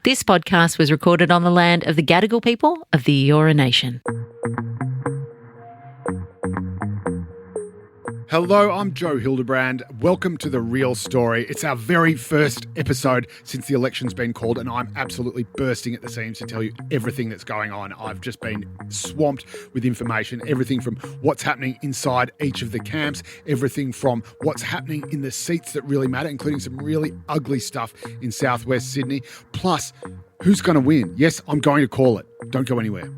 This podcast was recorded on the land of the Gadigal people of the Eora Nation. Hello, I'm Joe Hildebrand. Welcome to The Real Story. It's our very first episode since the election's been called, and I'm absolutely bursting at the seams to tell you everything that's going on. I've just been swamped with information, everything from what's happening inside each of the camps, everything from what's happening in the seats that really matter, including some really ugly stuff in southwest Sydney, plus who's going to win. Yes, I'm going to call it. Don't go anywhere.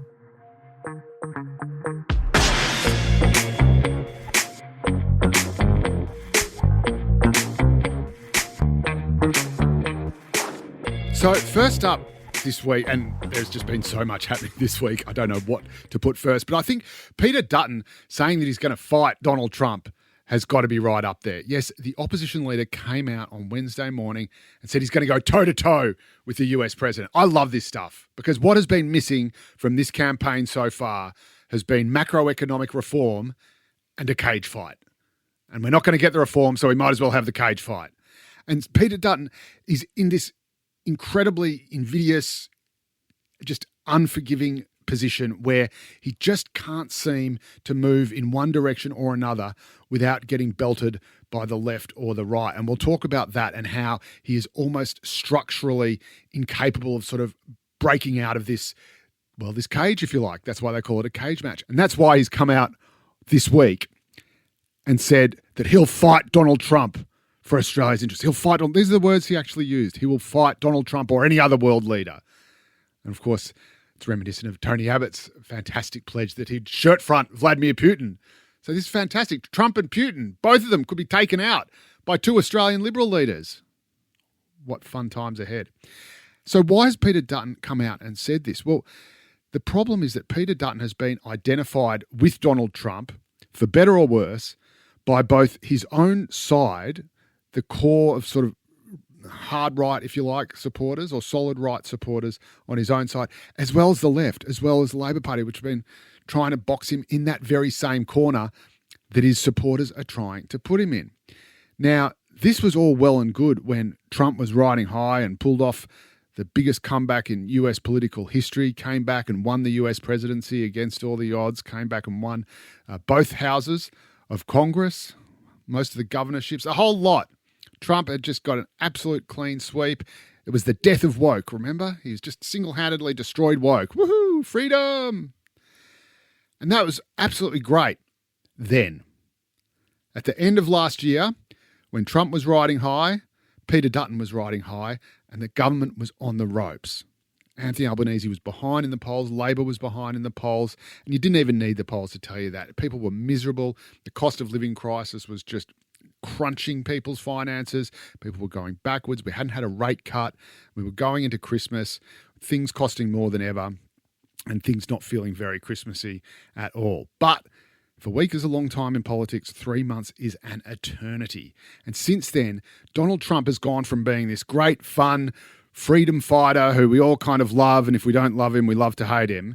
So first up this week, and there's just been so much happening this week, I don't know what to put first, but I think Peter Dutton saying that he's going to fight Donald Trump has got to be right up there. Yes, the opposition leader came out on Wednesday morning and said he's going to go toe-to-toe with the US president. I love this stuff because what has been missing from this campaign so far has been macroeconomic reform and a cage fight. And we're not going to get the reform, so we might as well have the cage fight. And Peter Dutton is in this incredibly invidious, just unforgiving position where he just can't seem to move in one direction or another without getting belted by the left or the right. And we'll talk about that and how he is almost structurally incapable of sort of breaking out of this, well, this cage, if you like. That's why they call it a cage match. And that's why he's come out this week and said that he'll fight Donald Trump for Australia's interests. He'll fight on, these are the words he actually used. He will fight Donald Trump or any other world leader. And of course, it's reminiscent of Tony Abbott's fantastic pledge that he'd shirt front Vladimir Putin. So this is fantastic. Trump and Putin, both of them could be taken out by two Australian Liberal leaders. What fun times ahead. So why has Peter Dutton come out and said this? Well, the problem is that Peter Dutton has been identified with Donald Trump, for better or worse, by both his own side, the core of sort of hard right, if you like, supporters or solid right supporters on his own side, as well as the left, as well as the Labor Party, which have been trying to box him in that very same corner that his supporters are trying to put him in. Now, this was all well and good when Trump was riding high and pulled off the biggest comeback in US political history, came back and won the US presidency against all the odds, came back and won both houses of Congress, most of the governorships, a whole lot. Trump had just got an absolute clean sweep. It was the death of woke, remember? He was just single-handedly destroyed woke. Woohoo, freedom! And that was absolutely great then. At the end of last year, when Trump was riding high, Peter Dutton was riding high, and the government was on the ropes. Anthony Albanese was behind in the polls, Labor was behind in the polls, and you didn't even need the polls to tell you that. People were miserable. The cost of living crisis was just crunching people's finances. People were going backwards. We hadn't had a rate cut. We were going into Christmas, things costing more than ever, and things not feeling very Christmassy at all. But if a week is a long time in politics, 3 months is an eternity. And since then, Donald Trump has gone from being this great, fun, freedom fighter who we all kind of love, and if we don't love him, we love to hate him,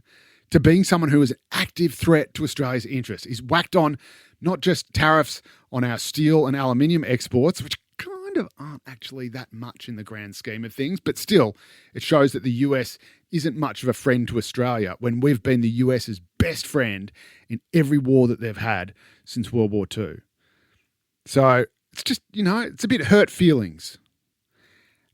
to being someone who is an active threat to Australia's interests. He's whacked on not just tariffs on our steel and aluminium exports, which kind of aren't actually that much in the grand scheme of things, but still, it shows that the US isn't much of a friend to Australia when we've been the US's best friend in every war that they've had since World War II. So it's just, it's a bit hurt feelings.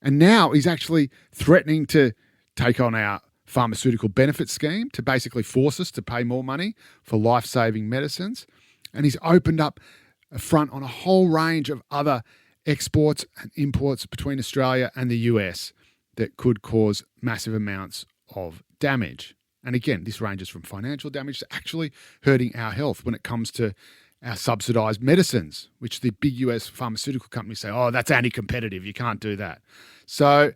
And now he's actually threatening to take on our pharmaceutical benefit scheme to basically force us to pay more money for life-saving medicines. And he's opened up a front on a whole range of other exports and imports between Australia and the US that could cause massive amounts of damage. And again, this ranges from financial damage to actually hurting our health when it comes to our subsidised medicines, which the big US pharmaceutical companies say, oh, that's anti-competitive, you can't do that. So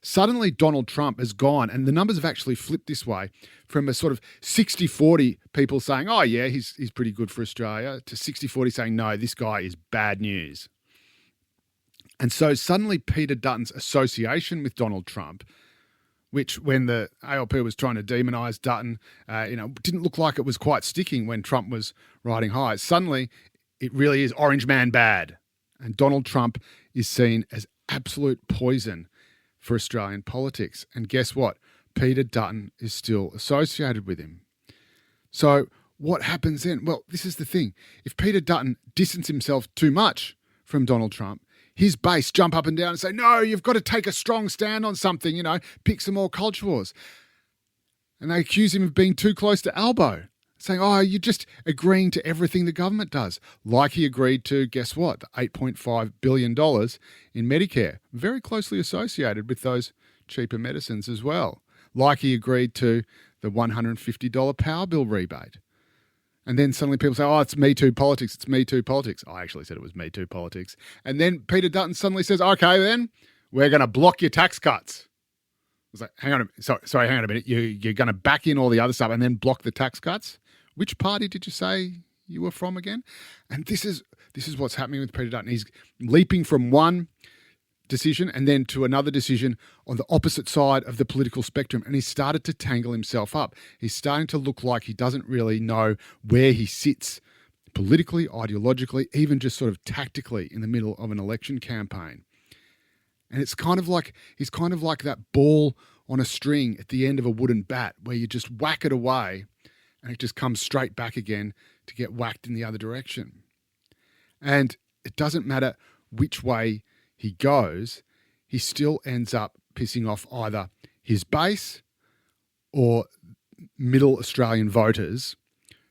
suddenly Donald Trump has gone, and the numbers have actually flipped this way, from a sort of 60-40 people saying, oh yeah, he's pretty good for Australia, to 60-40 saying, no, this guy is bad news. And so suddenly Peter Dutton's association with Donald Trump, which when the ALP was trying to demonise Dutton, didn't look like it was quite sticking when Trump was riding high. Suddenly it really is orange man bad. And Donald Trump is seen as absolute poison for Australian politics. And guess what? Peter Dutton is still associated with him. So what happens then? Well, this is the thing. If Peter Dutton distances himself too much from Donald Trump, his base jump up and down and say, no, you've got to take a strong stand on something, pick some more culture wars. And they accuse him of being too close to elbow, saying, oh, you're just agreeing to everything the government does. Like he agreed to, guess what, the $8.5 billion in Medicare, very closely associated with those cheaper medicines as well. Like he agreed to the $150 power bill rebate. And then suddenly people say, oh, it's Me Too politics, it's Me Too politics. I actually said it was Me Too politics. And then Peter Dutton suddenly says, okay, then we're going to block your tax cuts. I was like, hang on a minute. You're going to back in all the other stuff and then block the tax cuts? Which party did you say you were from again? And this is what's happening with Peter Dutton. He's leaping from one decision and then to another decision on the opposite side of the political spectrum. And he's started to tangle himself up. He's starting to look like he doesn't really know where he sits politically, ideologically, even just sort of tactically in the middle of an election campaign. And it's kind of like he's kind of like that ball on a string at the end of a wooden bat where you just whack it away and it just comes straight back again to get whacked in the other direction. And it doesn't matter which way he goes, he still ends up pissing off either his base or middle Australian voters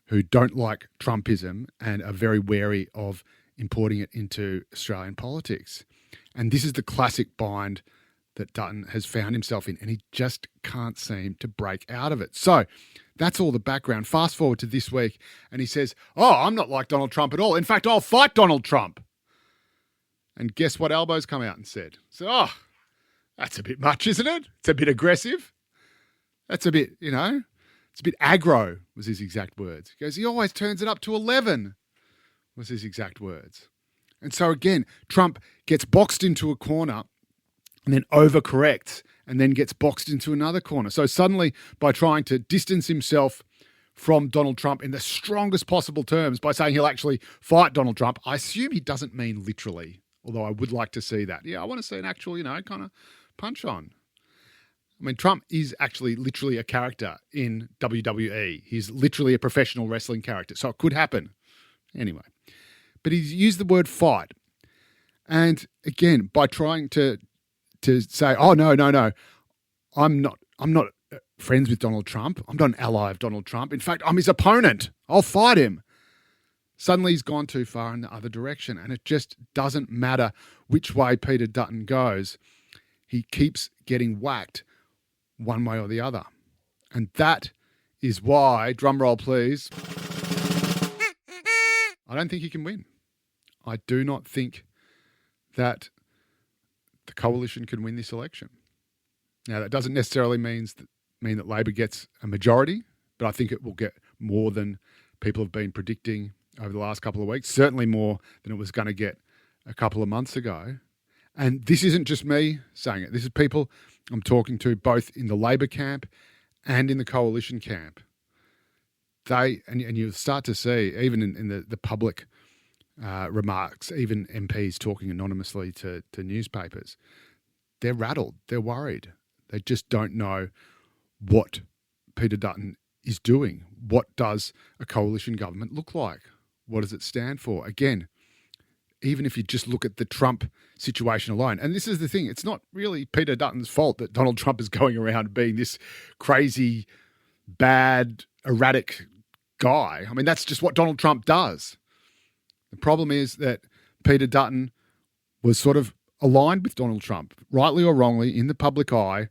who don't like Trumpism and are very wary of importing it into Australian politics. And this is the classic bind that Dutton has found himself in, and he just can't seem to break out of it. So that's all the background. Fast forward to this week, and he says, oh, I'm not like Donald Trump at all. In fact, I'll fight Donald Trump. And guess what Albo's come out and said? So, oh, that's a bit much, isn't it? It's a bit aggressive. That's a bit, it's a bit aggro, was his exact words. He goes, he always turns it up to 11, was his exact words. And so again, Trump gets boxed into a corner and then overcorrects and then gets boxed into another corner. So suddenly, by trying to distance himself from Donald Trump in the strongest possible terms by saying he'll actually fight Donald Trump, I assume he doesn't mean literally. Although I would like to see that. Yeah, I want to see an actual, kind of punch on. I mean, Trump is actually literally a character in WWE. He's literally a professional wrestling character. So it could happen. Anyway. But he's used the word fight. And again, by trying to say, oh, no, I'm not friends with Donald Trump. I'm not an ally of Donald Trump. In fact, I'm his opponent. I'll fight him. Suddenly he's gone too far in the other direction, and it just doesn't matter which way Peter Dutton goes. He keeps getting whacked one way or the other. And that is why, drumroll please, I don't think he can win. I do not think that the coalition can win this election. Now, that doesn't necessarily mean that Labor gets a majority, but I think it will get more than people have been predicting over the last couple of weeks, certainly more than it was going to get a couple of months ago. And this isn't just me saying it. This is people I'm talking to both in the Labor camp and in the coalition camp. And you'll start to see, even in the public remarks, even MPs talking anonymously to newspapers, they're rattled, they're worried. They just don't know what Peter Dutton is doing. What does a coalition government look like? What does it stand for? Again, even if you just look at the Trump situation alone, and this is the thing, it's not really Peter Dutton's fault that Donald Trump is going around being this crazy, bad, erratic guy. I mean, that's just what Donald Trump does. The problem is that Peter Dutton was sort of aligned with Donald Trump, rightly or wrongly, in the public eye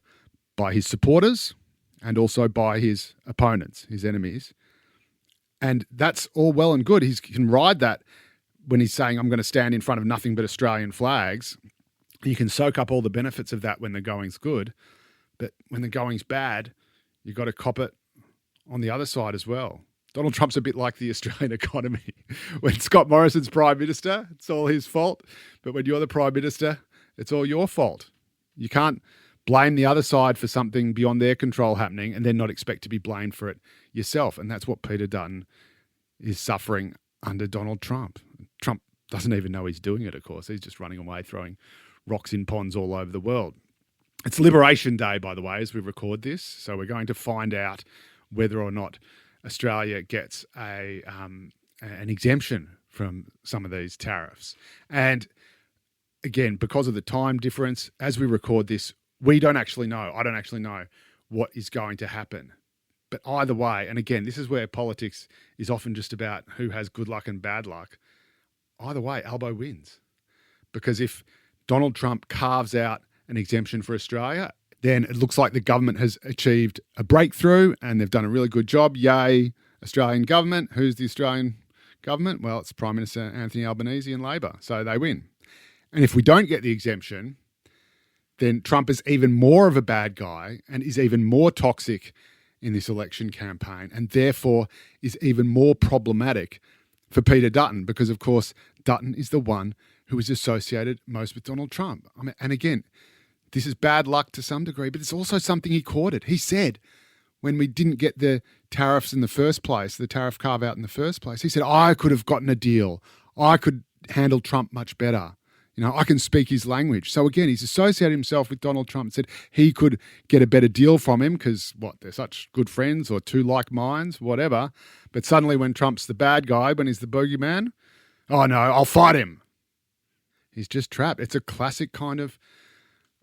by his supporters and also by his opponents, his enemies. And that's all well and good. He can ride that when he's saying, I'm going to stand in front of nothing but Australian flags. You can soak up all the benefits of that when the going's good. But when the going's bad, you've got to cop it on the other side as well. Donald Trump's a bit like the Australian economy. When Scott Morrison's Prime Minister, it's all his fault. But when you're the Prime Minister, it's all your fault. You can't blame the other side for something beyond their control happening and then not expect to be blamed for it yourself. And that's what Peter Dutton is suffering under Donald Trump. Trump doesn't even know he's doing it, of course. He's just running away, throwing rocks in ponds all over the world. It's Liberation Day, by the way, as we record this. So we're going to find out whether or not Australia gets an exemption from some of these tariffs. And again, because of the time difference, as we record this, we don't actually know. I don't actually know what is going to happen. But either way, and again, this is where politics is often just about who has good luck and bad luck. Either way, Albo wins. Because if Donald Trump carves out an exemption for Australia, then it looks like the government has achieved a breakthrough and they've done a really good job. Yay, Australian government. Who's the Australian government? Well, it's Prime Minister Anthony Albanese and Labor. So they win. And if we don't get the exemption, then Trump is even more of a bad guy and is even more toxic in this election campaign, and therefore is even more problematic for Peter Dutton, because of course Dutton is the one who is associated most with Donald Trump. I mean, and again, this is bad luck to some degree, but it's also something he courted. He said when we didn't get the tariffs in the first place, the tariff carve out in the first place, he said, I could have gotten a deal. I could handle Trump much better. You know, I can speak his language. So again, he's associated himself with Donald Trump and said he could get a better deal from him because, they're such good friends or two like minds, whatever. But suddenly when Trump's the bad guy, when he's the boogeyman, oh no, I'll fight him. He's just trapped. It's a classic kind of,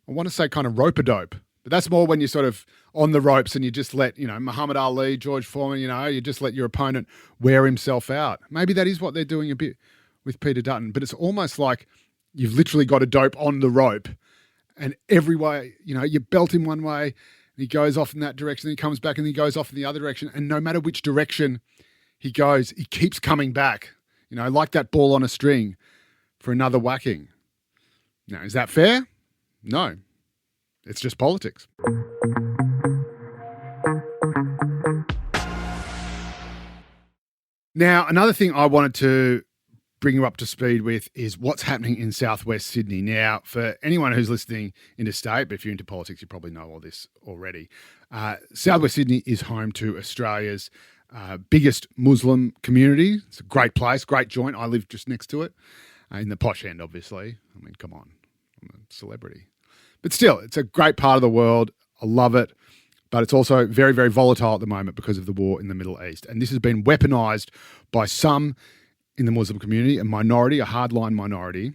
I want to say kind of rope-a-dope. But that's more when you're sort of on the ropes and you just let, Muhammad Ali, George Foreman, you just let your opponent wear himself out. Maybe that is what they're doing a bit with Peter Dutton. But it's almost like you've literally got a dope on the rope and every way, you belt him one way and he goes off in that direction, then he comes back and then he goes off in the other direction. And no matter which direction he goes, he keeps coming back, like that ball on a string for another whacking. Now, is that fair? No. It's just politics. Now, another thing I wanted to bring you up to speed with is what's happening in southwest Sydney. Now, for anyone who's listening interstate, but if you're into politics, you probably know all this already. Southwest Sydney is home to Australia's biggest Muslim community. It's a great place, great joint. I live just next to it, in the posh end, obviously. I mean, come on, I'm a celebrity. But still, it's a great part of the world. I love it. But it's also very, very volatile at the moment because of the war in the Middle East. And this has been weaponized by some in the Muslim community, a minority, a hardline minority,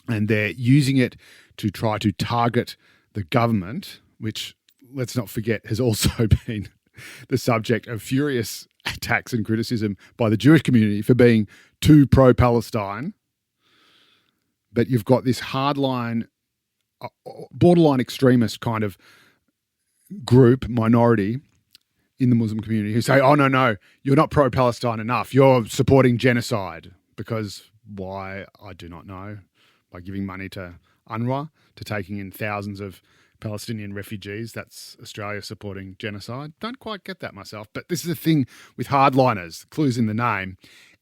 and they're using it to try to target the government, which, let's not forget, has also been the subject of furious attacks and criticism by the Jewish community for being too pro-Palestine. But you've got this hardline, borderline extremist kind of group, minority, in the Muslim community who say, oh, no, you're not pro-Palestine enough. You're supporting genocide. Because why? I do not know. By giving money to UNRWA, to taking in thousands of Palestinian refugees, that's Australia supporting genocide. Don't quite get that myself. But this is the thing with hardliners, clues in the name.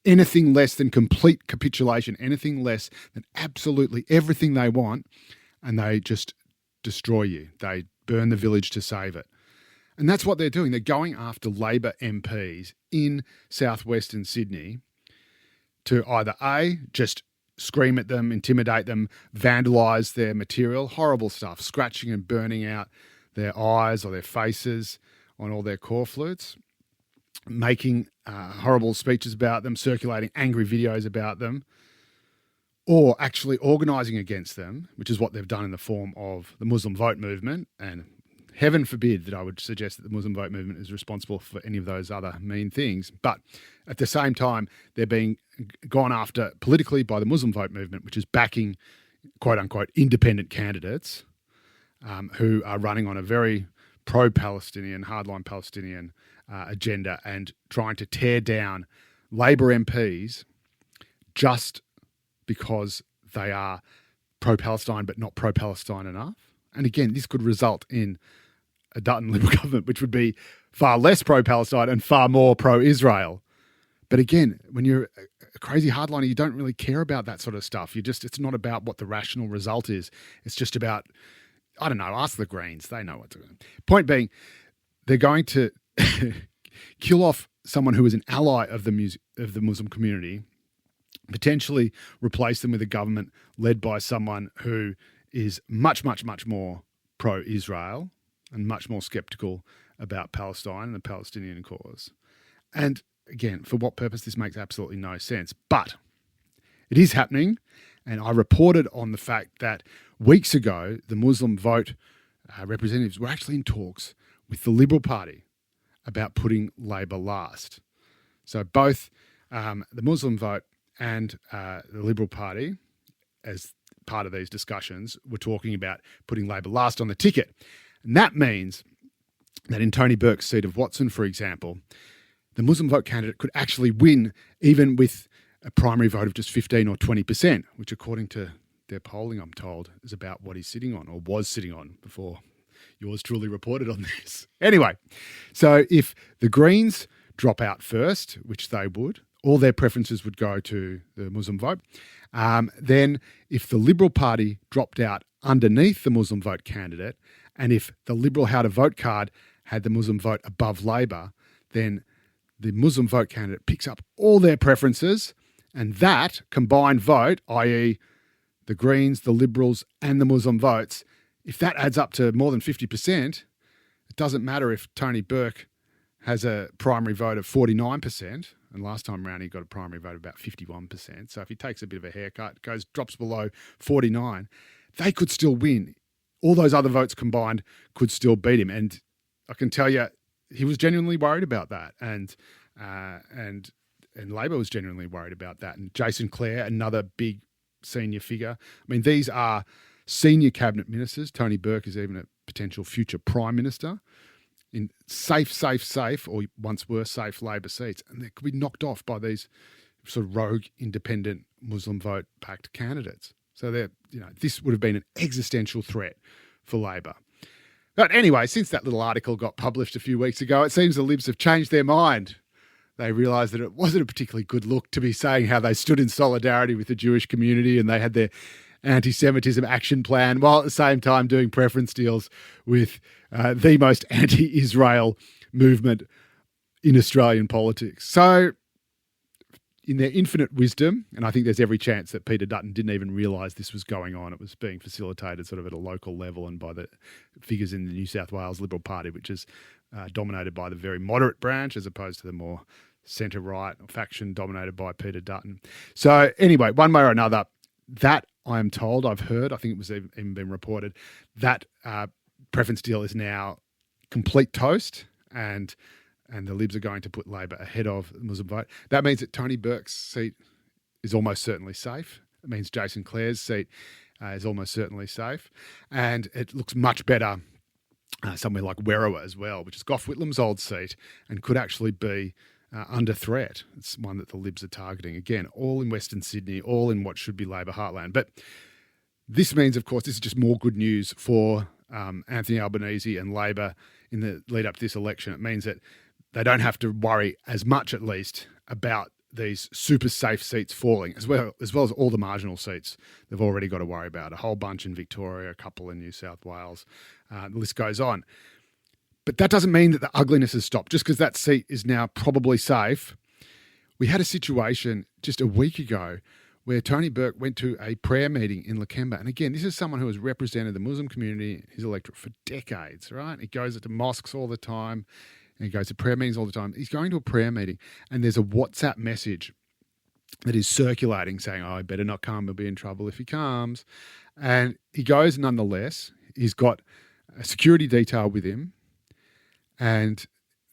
Anything less than complete capitulation, anything less than absolutely everything they want, and they just destroy you. They burn the village to save it. And that's what they're doing. They're going after Labor MPs in southwestern Sydney to either A, just scream at them, intimidate them, vandalise their material, horrible stuff, scratching and burning out their eyes or their faces on all their core flutes, making horrible speeches about them, circulating angry videos about them, or actually organising against them, which is what they've done in the form of the Muslim vote movement. And heaven forbid that I would suggest that the Muslim vote movement is responsible for any of those other mean things. But at the same time, they're being gone after politically by the Muslim vote movement, which is backing, quote unquote, independent candidates who are running on a very pro-Palestinian, hardline Palestinian agenda and trying to tear down Labor MPs just because they are pro-Palestine but not pro-Palestine enough. And again, this could result in a Dutton Liberal government, which would be far less pro-Palestine and far more pro-Israel. But again, when you're a crazy hardliner, you don't really care about that sort of stuff. It's not about what the rational result is. It's just about, I don't know, ask the Greens. They know what to do. Point being, they're going to kill off someone who is an ally of the Muslim community, potentially replace them with a government led by someone who is much, much, much more pro-Israel and much more sceptical about Palestine and the Palestinian cause. And again, for what purpose, this makes absolutely no sense. But it is happening, and I reported on the fact that weeks ago, the Muslim vote representatives were actually in talks with the Liberal Party about putting Labor last. So both the Muslim vote and the Liberal Party, as part of these discussions, were talking about putting Labor last on the ticket. And that means that in Tony Burke's seat of Watson, for example, the Muslim vote candidate could actually win even with a primary vote of just 15 or 20%, which according to their polling, I'm told, is about what he's sitting on or was sitting on before yours truly reported on this. Anyway, so if the Greens drop out first, which they would, all their preferences would go to the Muslim vote. Then if the Liberal Party dropped out underneath the Muslim vote candidate, and if the Liberal How to Vote card had the Muslim vote above Labor, then the Muslim vote candidate picks up all their preferences, and that combined vote, i.e. the Greens, the Liberals and the Muslim votes, if that adds up to more than 50%, it doesn't matter if Tony Burke has a primary vote of 49%, and last time around he got a primary vote of about 51%. So if he takes a bit of a haircut, drops below 49, they could still win. All those other votes combined could still beat him. And I can tell you, he was genuinely worried about that. And Labor was genuinely worried about that. And Jason Clare, another big senior figure. I mean, these are senior cabinet ministers. Tony Burke is even a potential future prime minister in safe, or once were safe Labor seats. And they could be knocked off by these sort of rogue, independent Muslim vote-backed candidates. So this would have been an existential threat for Labor. But anyway, since that little article got published a few weeks ago, it seems the Libs have changed their mind. They realised that it wasn't a particularly good look to be saying how they stood in solidarity with the Jewish community and they had their anti-Semitism action plan, while at the same time doing preference deals with the most anti-Israel movement in Australian politics. So in their infinite wisdom, and I think there's every chance that Peter Dutton didn't even realise this was going on. It was being facilitated sort of at a local level and by the figures in the New South Wales Liberal Party, which is dominated by the very moderate branch as opposed to the more centre-right faction dominated by Peter Dutton. So anyway, one way or another, that I am told, I've heard, I think it was even been reported, that preference deal is now complete toast and the Libs are going to put Labor ahead of the Muslim vote. That means that Tony Burke's seat is almost certainly safe. It means Jason Clare's seat is almost certainly safe. And it looks much better somewhere like Werriwa as well, which is Gough Whitlam's old seat and could actually be under threat. It's one that the Libs are targeting. Again, all in Western Sydney, all in what should be Labor heartland. But this means, of course, this is just more good news for Anthony Albanese and Labor in the lead up to this election. It means that they don't have to worry as much, at least, about these super safe seats falling, as well as all the marginal seats they've already got to worry about. A whole bunch in Victoria, a couple in New South Wales. The list goes on. But that doesn't mean that the ugliness has stopped. Just because that seat is now probably safe, we had a situation just a week ago where Tony Burke went to a prayer meeting in Lakemba. And again, this is someone who has represented the Muslim community, his electorate, for decades, right? He goes to mosques all the time. And he goes to prayer meetings all the time. He's going to a prayer meeting and there's a WhatsApp message that is circulating saying, I better not come. He'll be in trouble if he comes. And he goes nonetheless. He's got a security detail with him and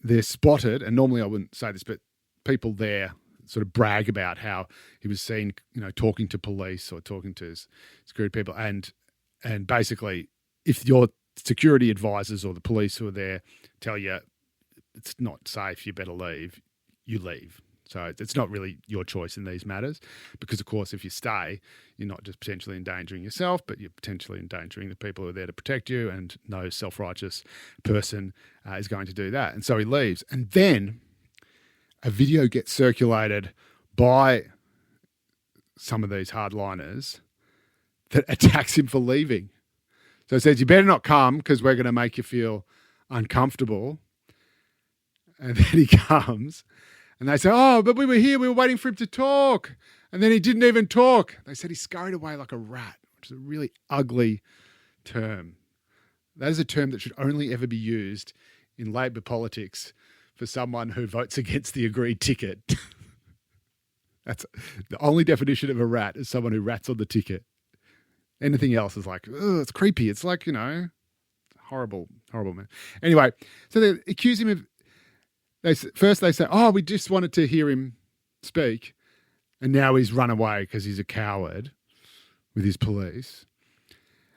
they're spotted. And normally I wouldn't say this, but people there sort of brag about how he was seen, talking to police or talking to security people. And basically, if your security advisors or the police who are there tell you, it's not safe, you better leave, you leave. So it's not really your choice in these matters because, of course, if you stay, you're not just potentially endangering yourself, but you're potentially endangering the people who are there to protect you, and no self-righteous person is going to do that. And so he leaves. And then a video gets circulated by some of these hardliners that attacks him for leaving. So it says, you better not come because we're going to make you feel uncomfortable. And then he comes and they say, oh, but we were here. We were waiting for him to talk. And then he didn't even talk. They said he scurried away like a rat, which is a really ugly term. That is a term that should only ever be used in Labor politics for someone who votes against the agreed ticket. That's the only definition of a rat, is someone who rats on the ticket. Anything else is like, oh, it's creepy. It's like, horrible, horrible, man. Anyway, so they accuse him of, they say, oh, we just wanted to hear him speak. And now he's run away because he's a coward with his police.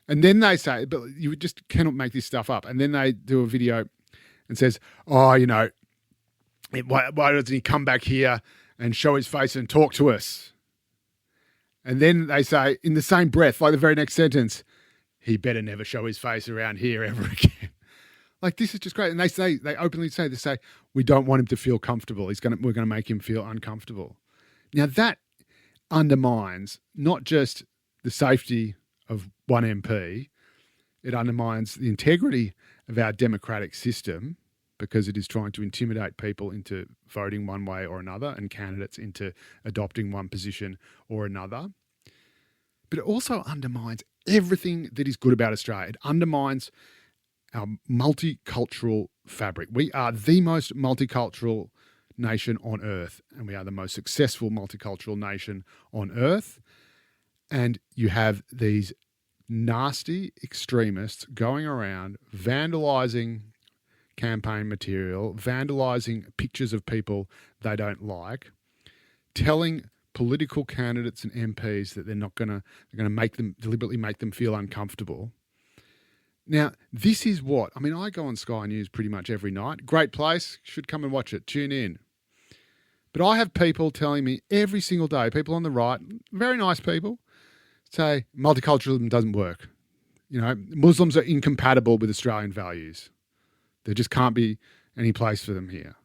And then they say, but you just cannot make this stuff up. And then they do a video and says, oh, why doesn't he come back here and show his face and talk to us? And then they say, in the same breath, like the very next sentence, he better never show his face around here ever again. Like, this is just great. And they openly say, we don't want him to feel comfortable. We're going to make him feel uncomfortable. Now that undermines not just the safety of one MP, it undermines the integrity of our democratic system, because it is trying to intimidate people into voting one way or another and candidates into adopting one position or another. But it also undermines everything that is good about Australia. It undermines our multicultural fabric. We are the most multicultural nation on earth, and we are the most successful multicultural nation on earth. And you have these nasty extremists going around vandalising campaign material, vandalising pictures of people they don't like, telling political candidates and MPs that they're going to deliberately make them feel uncomfortable. Now, this is what, I go on Sky News pretty much every night. Great place, should come and watch it, tune in. But I have people telling me every single day, people on the right, very nice people, say multiculturalism doesn't work. Muslims are incompatible with Australian values. There just can't be any place for them here.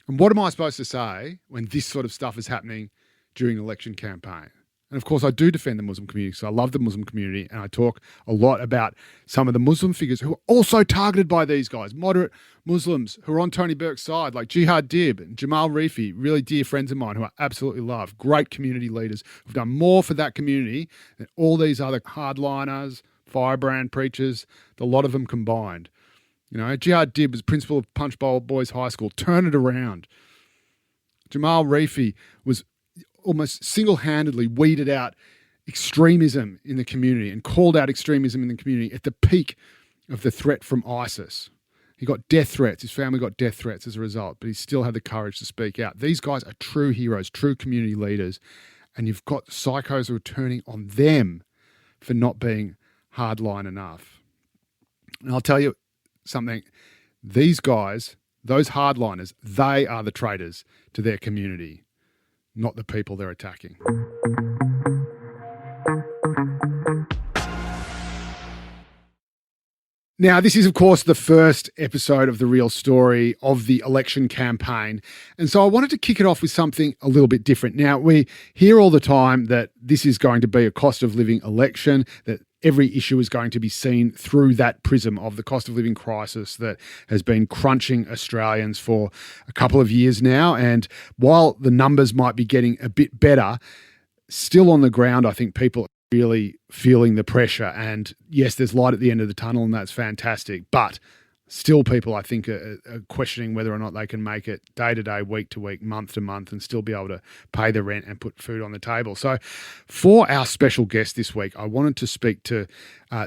And what am I supposed to say when this sort of stuff is happening during an election campaign? And of course, I do defend the Muslim community, because I love the Muslim community, and I talk a lot about some of the Muslim figures who are also targeted by these guys, moderate Muslims who are on Tony Burke's side, like Jihad Dib and Jamal Rifi, really dear friends of mine who I absolutely love, great community leaders who've done more for that community than all these other hardliners, firebrand preachers, the lot of them combined. Jihad Dib was principal of Punchbowl Boys High School. Turn it around. Jamal Rifi was almost single-handedly weeded out extremism in the community and called out extremism in the community at the peak of the threat from ISIS. He got death threats. His family got death threats as a result, but he still had the courage to speak out. These guys are true heroes, true community leaders, and you've got psychos who are turning on them for not being hardline enough. And I'll tell you something, these guys, those hardliners, they are the traitors to their community, not the people they're attacking. Now, this is, of course, the first episode of The Real Story of the election campaign. And so I wanted to kick it off with something a little bit different. Now, we hear all the time that this is going to be a cost of living election, that every issue is going to be seen through that prism of the cost of living crisis that has been crunching Australians for a couple of years now. And while the numbers might be getting a bit better, still on the ground, I think people are really feeling the pressure. And yes, there's light at the end of the tunnel, and that's fantastic. But still people, I think, are questioning whether or not they can make it day to day, week to week, month to month, and still be able to pay the rent and put food on the table. So for our special guest this week, I wanted to speak to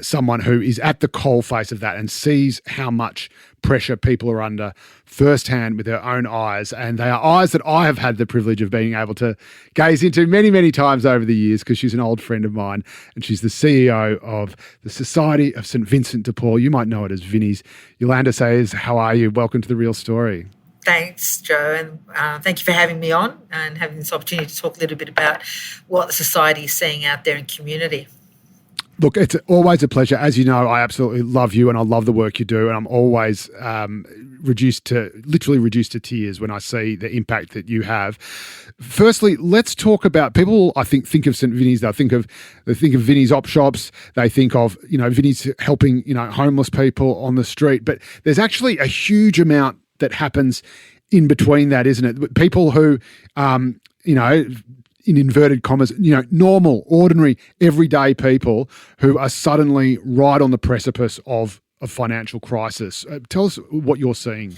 someone who is at the coalface of that and sees how much pressure people are under firsthand with her own eyes. And they are eyes that I have had the privilege of being able to gaze into many, many times over the years, because she's an old friend of mine, and she's the CEO of the Society of St. Vincent de Paul. You might know it as Vinnies. Yolanda Saiz, how are you? Welcome to The Real Story. Thanks, Joe, and thank you for having me on and having this opportunity to talk a little bit about what the Society is seeing out there in community. Look, it's always a pleasure. As you know, I absolutely love you and I love the work you do, and I'm always literally reduced to tears when I see the impact that you have. Firstly, let's talk about people. I think of St. Vinnies. They think of Vinnies op shops. They think of Vinnies helping homeless people on the street. But there's actually a huge amount that happens in between that, isn't it? People who in inverted commas, normal, ordinary, everyday people who are suddenly right on the precipice of a financial crisis. Tell us what you're seeing.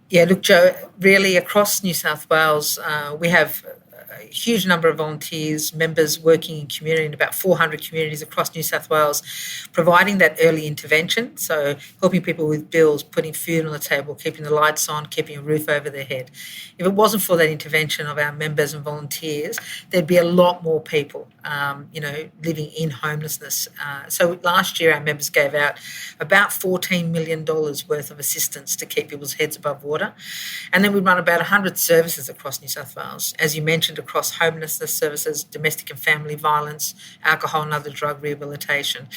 Yeah, look, Joe, really across New South Wales, we have a huge number of volunteers, members working in community in about 400 communities across New South Wales, providing that early intervention. So helping people with bills, putting food on the table, keeping the lights on, keeping a roof over their head. If it wasn't for that intervention of our members and volunteers, there'd be a lot more people, living in homelessness. So last year, our members gave out about $14 million worth of assistance to keep people's heads above water. And then we run about 100 services across New South Wales, as you mentioned, across homelessness services, domestic and family violence, alcohol and other drug rehabilitation.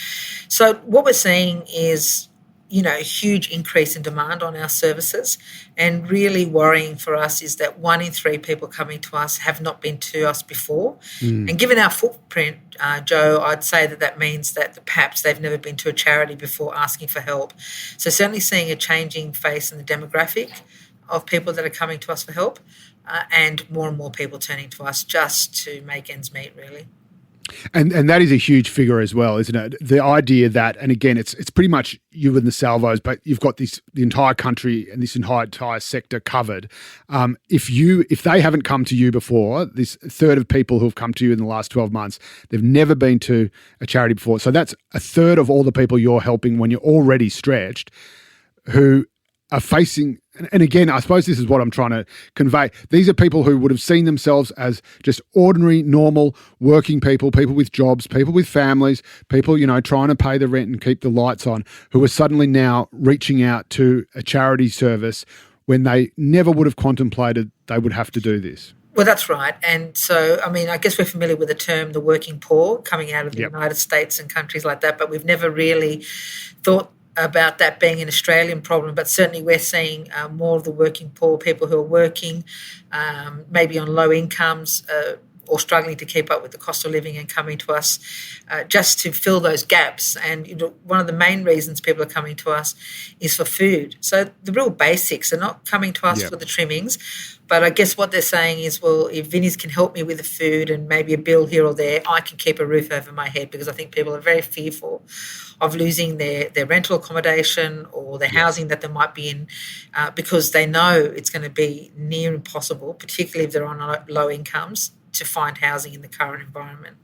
So what we're seeing is, a huge increase in demand on our services. And really worrying for us is that 1 in 3 people coming to us have not been to us before. And given our footprint, Joe, I'd say that means that perhaps they've never been to a charity before asking for help. So certainly seeing a changing face in the demographic of people that are coming to us for help, and more people turning to us just to make ends meet, really. And that is a huge figure as well, isn't it? The idea that, and again, it's pretty much you and the salvos, but you've got the entire country and this entire sector covered. If they haven't come to you before, this third of people who have come to you in the last 12 months, they've never been to a charity before. So that's a third of all the people you're helping when you're already stretched, who are facing, and again, I suppose this is what I'm trying to convey. These are people who would have seen themselves as just ordinary, normal, working people with jobs, people with families, people, trying to pay the rent and keep the lights on, who are suddenly now reaching out to a charity service when they never would have contemplated they would have to do this. Well, that's right. And so, I guess we're familiar with the term the working poor coming out of the United States and countries like that, but we've never really thought about that being an Australian problem, but certainly we're seeing more of the working poor, people who are working, maybe on low incomes or struggling to keep up with the cost of living and coming to us just to fill those gaps. And one of the main reasons people are coming to us is for food. So the real basics are not coming to us for the trimmings, but I guess what they're saying is, well, if Vinnies can help me with the food and maybe a bill here or there, I can keep a roof over my head, because I think people are very fearful of losing their rental accommodation or their housing that they might be in, because they know it's going to be near impossible, particularly if they're on low incomes, to find housing in the current environment.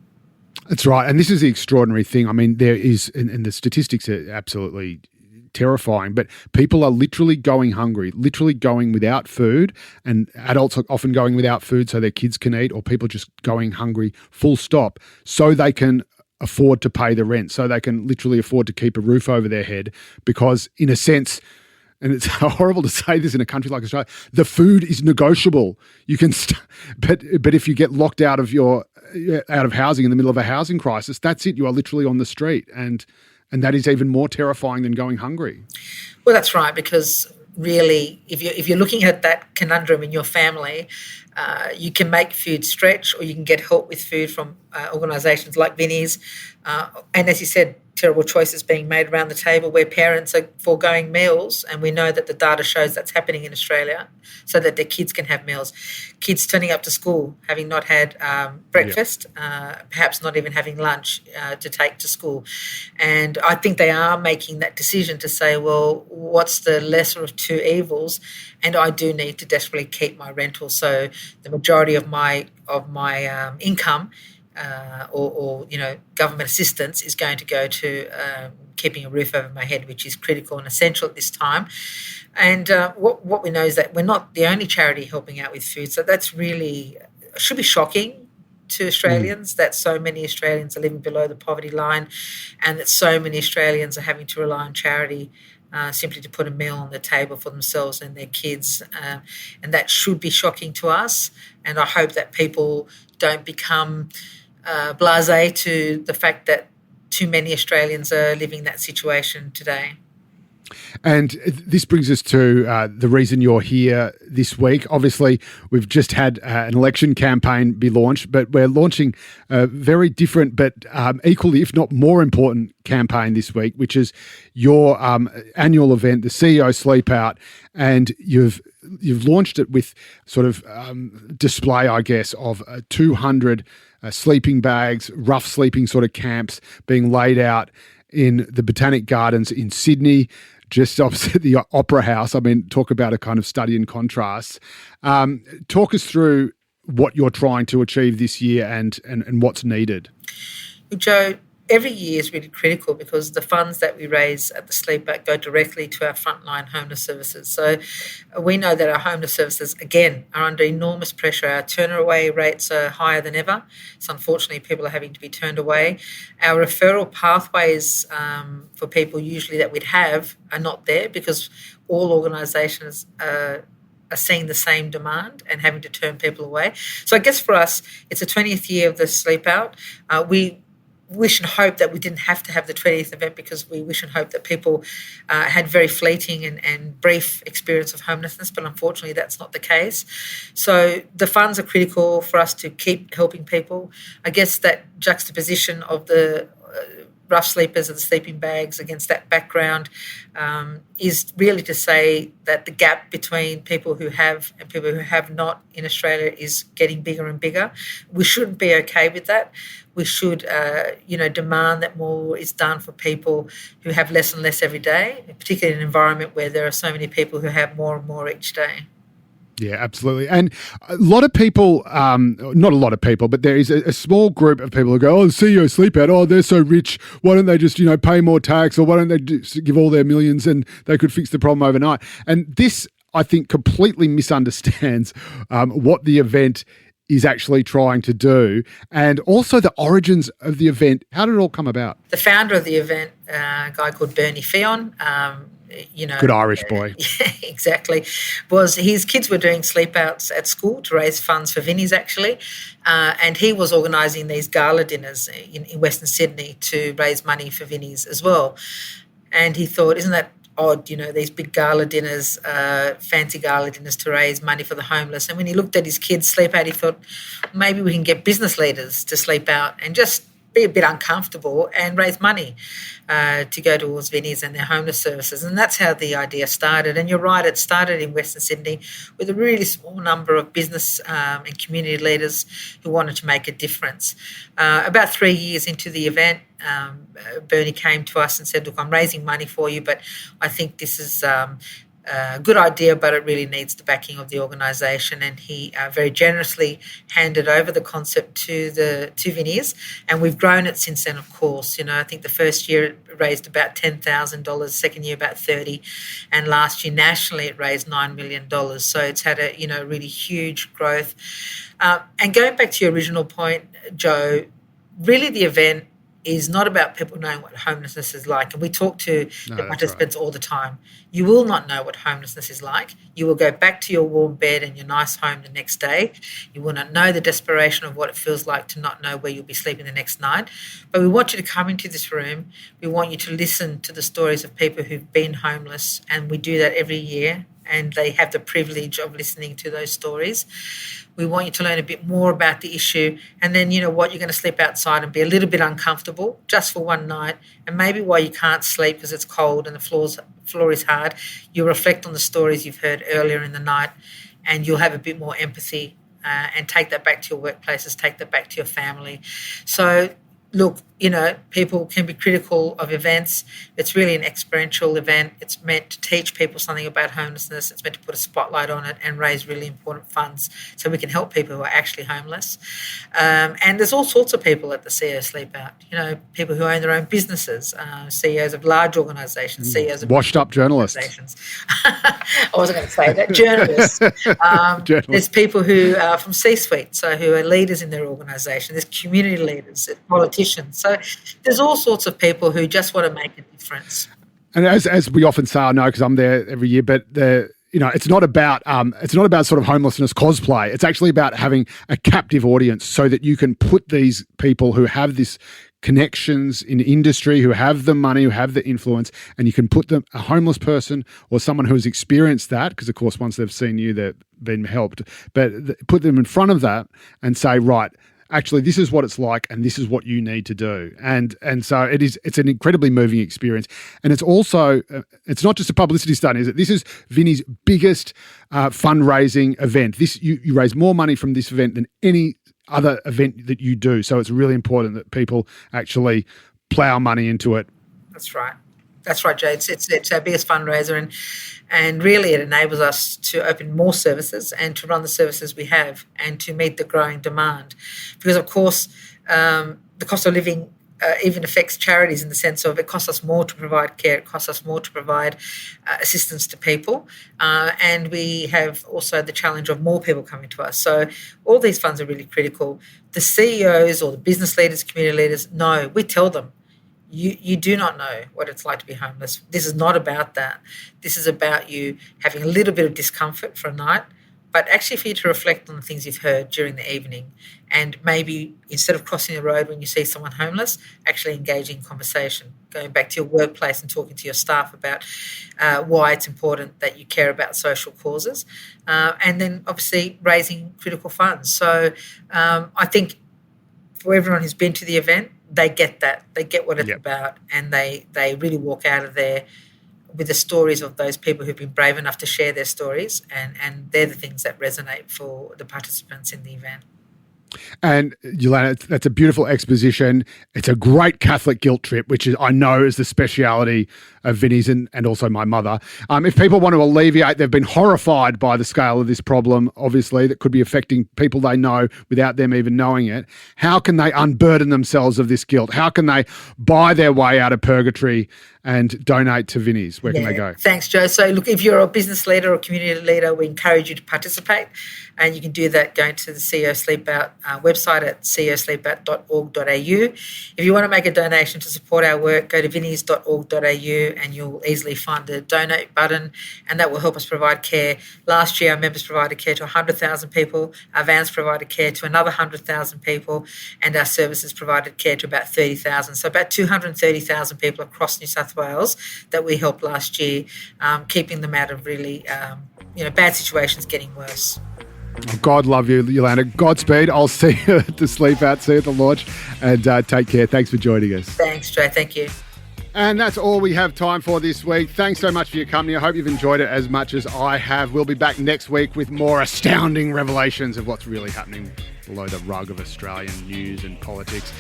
That's right. And this is the extraordinary thing. There is, and the statistics are absolutely terrifying, but people are literally going hungry, literally going without food, and adults are often going without food so their kids can eat, or people just going hungry, full stop, so they can afford to pay the rent, so they can literally afford to keep a roof over their head, because in a sense, and it's horrible to say this in a country like Australia, the food is negotiable. You can, but if you get locked out of housing in the middle of a housing crisis, that's it. You are literally on the street, and that is even more terrifying than going hungry. Well, that's right, because really, if you're looking at that conundrum in your family, you can make food stretch, or you can get help with food from organisations like Vinnies, and as you said, terrible choices being made around the table where parents are foregoing meals, and we know that the data shows that's happening in Australia, so that their kids can have meals. Kids turning up to school having not had breakfast, perhaps not even having lunch to take to school. And I think they are making that decision to say, well, what's the lesser of two evils? And I do need to desperately keep my rental. So the majority of my income or government assistance is going to go to keeping a roof over my head, which is critical and essential at this time. And what we know is that we're not the only charity helping out with food. So that's really should be shocking to Australians that so many Australians are living below the poverty line, and that so many Australians are having to rely on charity simply to put a meal on the table for themselves and their kids. And that should be shocking to us. And I hope that people don't become blasé to the fact that too many Australians are living that situation today. And this brings us to the reason you're here this week. Obviously, we've just had an election campaign be launched, but we're launching a very different but equally, if not more important campaign this week, which is your annual event, the CEO Sleepout, and you've launched it with sort of display, I guess, of 200 sleeping bags, rough sleeping sort of camps being laid out in the Botanic Gardens in Sydney, just opposite the Opera House. I mean, talk about a kind of study in contrast. Talk us through what you're trying to achieve this year and what's needed. Joe, every year is really critical because the funds that we raise at the Sleepout go directly to our frontline homeless services. So we know that our homeless services, again, are under enormous pressure. Our turn-away rates are higher than ever. So unfortunately, people are having to be turned away. Our referral pathways for people usually that we'd have are not there because all organisations are seeing the same demand and having to turn people away. So I guess for us, it's the 20th year of the Sleepout. We wish and hope that we didn't have to have the 20th event because we wish and hope that people had very fleeting and brief experience of homelessness, but unfortunately that's not the case. So the funds are critical for us to keep helping people. I guess that juxtaposition of the rough sleepers and the sleeping bags against that background is really to say that the gap between people who have and people who have not in Australia is getting bigger and bigger. We shouldn't be okay with that. We should, demand that more is done for people who have less and less every day, particularly in an environment where there are so many people who have more and more each day. Yeah, absolutely. And a lot of people, not a lot of people, but there is a small group of people who go, the CEO Sleepout, they're so rich. Why don't they just, pay more tax, or why don't they just give all their millions and they could fix the problem overnight? And this, I think, completely misunderstands what the event is actually trying to do, and also the origins of the event. How did it all come about? The founder of the event, a guy called Bernie Fionn, good Irish boy. Yeah, exactly. Was his kids were doing sleepouts at school to raise funds for Vinnies, actually, and he was organising these gala dinners in Western Sydney to raise money for Vinnies as well. And he thought, isn't that odd, these big gala dinners, fancy gala dinners to raise money for the homeless. And when he looked at his kids sleep out, he thought, maybe we can get business leaders to sleep out and just be a bit uncomfortable and raise money to go towards Vinnies and their homeless services. And that's how the idea started. And you're right, it started in Western Sydney with a really small number of business and community leaders who wanted to make a difference. About 3 years into the event, Bernie came to us and said, look, I'm raising money for you, but I think this is a good idea, but it really needs the backing of the organisation. And he very generously handed over the concept to Vinnies, and we've grown it since then, of course. I think the first year it raised about $10,000, second year about 30, and last year nationally it raised $9 million. So it's had a really huge growth. And going back to your original point, Joe, really the event is not about people knowing what homelessness is like. And we talk to the participants all the time. You will not know what homelessness is like. You will go back to your warm bed and your nice home the next day. You will not know the desperation of what it feels like to not know where you'll be sleeping the next night. But we want you to come into this room. We want you to listen to the stories of people who've been homeless, and we do that every year, and they have the privilege of listening to those stories. We want you to learn a bit more about the issue, and then you're going to sleep outside and be a little bit uncomfortable just for one night, and maybe while you can't sleep because it's cold and the floor is hard, you'll reflect on the stories you've heard earlier in the night, and you'll have a bit more empathy and take that back to your workplaces, take that back to your family. So look, people can be critical of events. It's really an experiential event. It's meant to teach people something about homelessness. It's meant to put a spotlight on it and raise really important funds so we can help people who are actually homeless. And there's all sorts of people at the CEO Sleepout, people who own their own businesses, CEOs of large organisations, CEOs of washed-up journalists. I wasn't going to say that. Journalists. There's people who are from C-suite, so who are leaders in their organisation. There's community leaders, politicians. So there's all sorts of people who just want to make a difference. And as we often say, I know because I'm there every year, but it's not about sort of homelessness cosplay. It's actually about having a captive audience so that you can put these people who have this connections in industry who have the money, who have the influence, and you can put them, a homeless person or someone who has experienced that, because of course once they've seen you, they've been helped, but put them in front of that and say, right, actually, this is what it's like, and this is what you need to do. And so it's an incredibly moving experience. And it's also, it's not just a publicity stunt, is it? This is Vinnies' biggest fundraising event. You raise more money from this event than any other event that you do. So it's really important that people actually plow money into it. That's right. That's right, Jay. It's our biggest fundraiser, and really it enables us to open more services and to run the services we have and to meet the growing demand. Because, of course, the cost of living even affects charities in the sense of it costs us more to provide care, it costs us more to provide assistance to people, and we have also the challenge of more people coming to us. So all these funds are really critical. The CEOs or the business leaders, community leaders know, we tell them, you do not know what it's like to be homeless. This is not about that. This is about you having a little bit of discomfort for a night, but actually for you to reflect on the things you've heard during the evening, and maybe instead of crossing the road when you see someone homeless, actually engaging in conversation, going back to your workplace and talking to your staff about why it's important that you care about social causes, and then obviously raising critical funds. So I think for everyone who's been to the event, they get that. They get what it's about, and they really walk out of there with the stories of those people who've been brave enough to share their stories, and they're the things that resonate for the participants in the event. And Yolanda, that's a beautiful exposition. It's a great Catholic guilt trip, which I know is the speciality of Vinnies and also my mother. If people want to alleviate, they've been horrified by the scale of this problem, obviously, that could be affecting people they know without them even knowing it. How can they unburden themselves of this guilt? How can they buy their way out of purgatory and donate to Vinnies? Where can they go? Thanks, Joe. So look, if you're a business leader or community leader, we encourage you to participate, and you can do that going to the CEO Sleepout website at ceosleepout.org.au. If you want to make a donation to support our work, go to vinnies.org.au and you'll easily find the donate button, and that will help us provide care. Last year, our members provided care to 100,000 people, our vans provided care to another 100,000 people, and our services provided care to about 30,000. So about 230,000 people across New South Wales that we helped last year, keeping them out of really bad situations getting worse. Oh, God love you, Yolanda. Godspeed. I'll see you at the Sleepout, see you at the lodge, and take care. Thanks for joining us. Thanks, Jay. Thank you. And that's all we have time for this week. Thanks so much for your company. I hope you've enjoyed it as much as I have. We'll be back next week with more astounding revelations of what's really happening below the rug of Australian news and politics.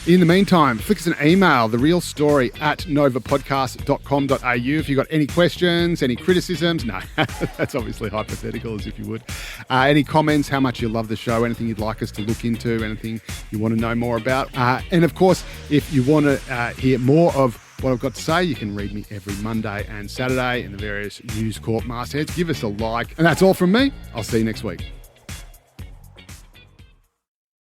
In the meantime, flick us an email, therealstory@novapodcast.com.au if you've got any questions, any criticisms. No, that's obviously hypothetical, as if you would. Any comments, how much you love the show, anything you'd like us to look into, anything you want to know more about. And of course, if you want to hear more of what I've got to say, you can read me every Monday and Saturday in the various News Corp mastheads. Give us a like. And that's all from me. I'll see you next week.